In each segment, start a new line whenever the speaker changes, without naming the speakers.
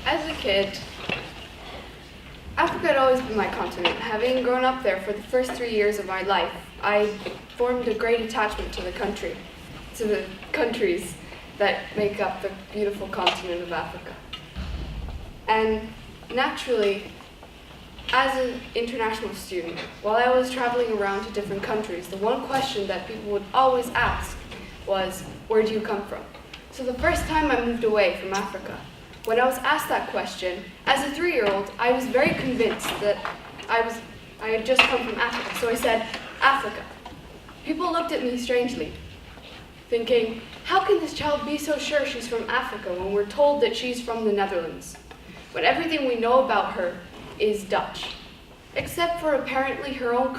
As a kid, Africa had always been my continent. Having grown up there for the first 3 years of my life, I formed a great attachment to the countries that make up the beautiful continent of Africa. And naturally, as an international student, while I was traveling around to different countries, the one question that people would always ask was, where do you come from? So the first time I moved away from Africa, when I was asked that question, as a 3-year-old, I was very convinced that I had just come from Africa. So I said, Africa. People looked at me strangely, thinking, how can this child be so sure she's from Africa when we're told that she's from the Netherlands? When everything we know about her is Dutch, except for apparently her own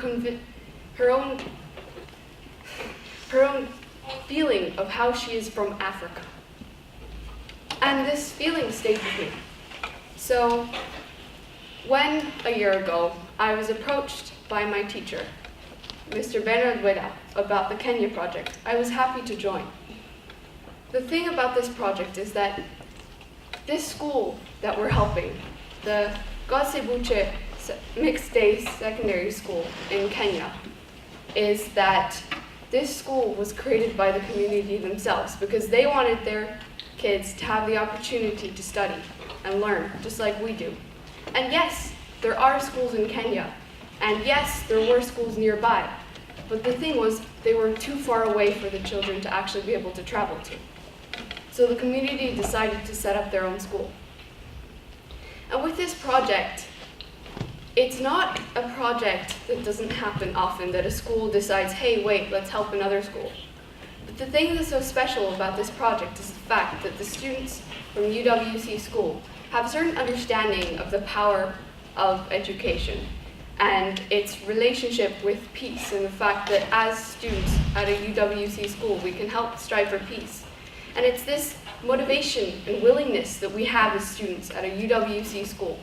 feeling of how she is from Africa. And this feeling stayed with me. So when, a year ago, I was approached by my teacher, Mr. Bernard Weda, about the Kenya project, I was happy to join. The thing about this project is that this school that we're helping, the Gosebuche Mixed Day Secondary School in Kenya, is that this school was created by the community themselves because they wanted their kids to have the opportunity to study and learn, just like we do. And yes, there are schools in Kenya, and yes, there were schools nearby, but the thing was, they were too far away for the children to actually be able to travel to. So the community decided to set up their own school. And with this project, it's not a project that doesn't happen often, that a school decides, hey, wait, let's help another school. But the thing that's so special about this project is the fact that the students from UWC school have a certain understanding of the power of education and its relationship with peace, and the fact that as students at a UWC school, we can help strive for peace. And it's this motivation and willingness that we have as students at a UWC school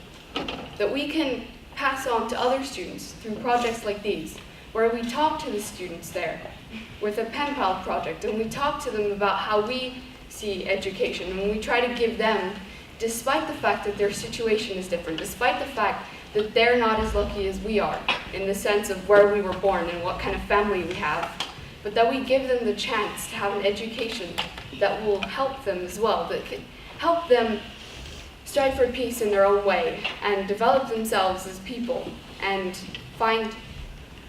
that we can pass on to other students through projects like these, where we talk to the students there with a pen pal project, and we talk to them about how we see education, and we try to give them, despite the fact that their situation is different, despite the fact that they're not as lucky as we are in the sense of where we were born and what kind of family we have, but that we give them the chance to have an education that will help them as well, that can help them strive for peace in their own way and develop themselves as people and find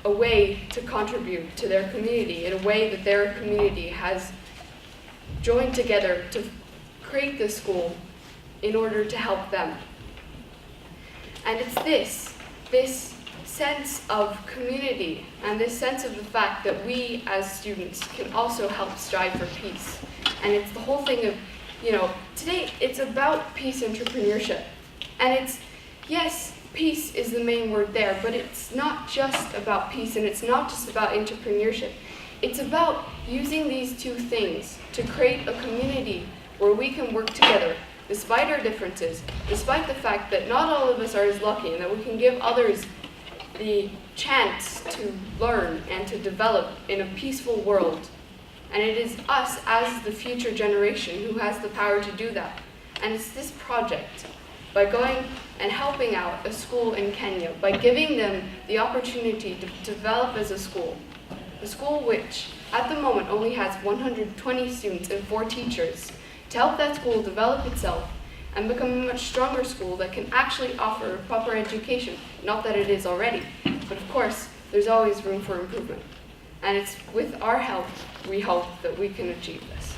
a way to contribute to their community in a way that their community has joined together to create this school in order to help them. And it's this sense of community and this sense of the fact that we as students can also help strive for peace. And it's the whole thing of, today it's about peace entrepreneurship. And it's, yes, peace is the main word there, but it's not just about peace and it's not just about entrepreneurship. It's about using these two things to create a community where we can work together despite our differences, despite the fact that not all of us are as lucky, and that we can give others the chance to learn and to develop in a peaceful world. And it is us as the future generation who has the power to do that. And it's this project, by going and helping out a school in Kenya, by giving them the opportunity to develop as a school which at the moment only has 120 students and 4 teachers, to help that school develop itself and become a much stronger school that can actually offer a proper education. Not that it is already, but of course, there's always room for improvement. And it's with our help, we hope that we can achieve this.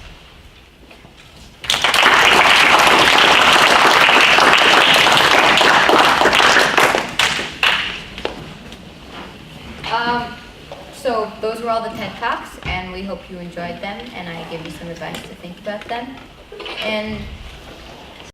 So those were all the TED Talks, and we hope you enjoyed them, and I give you some advice to think about them. And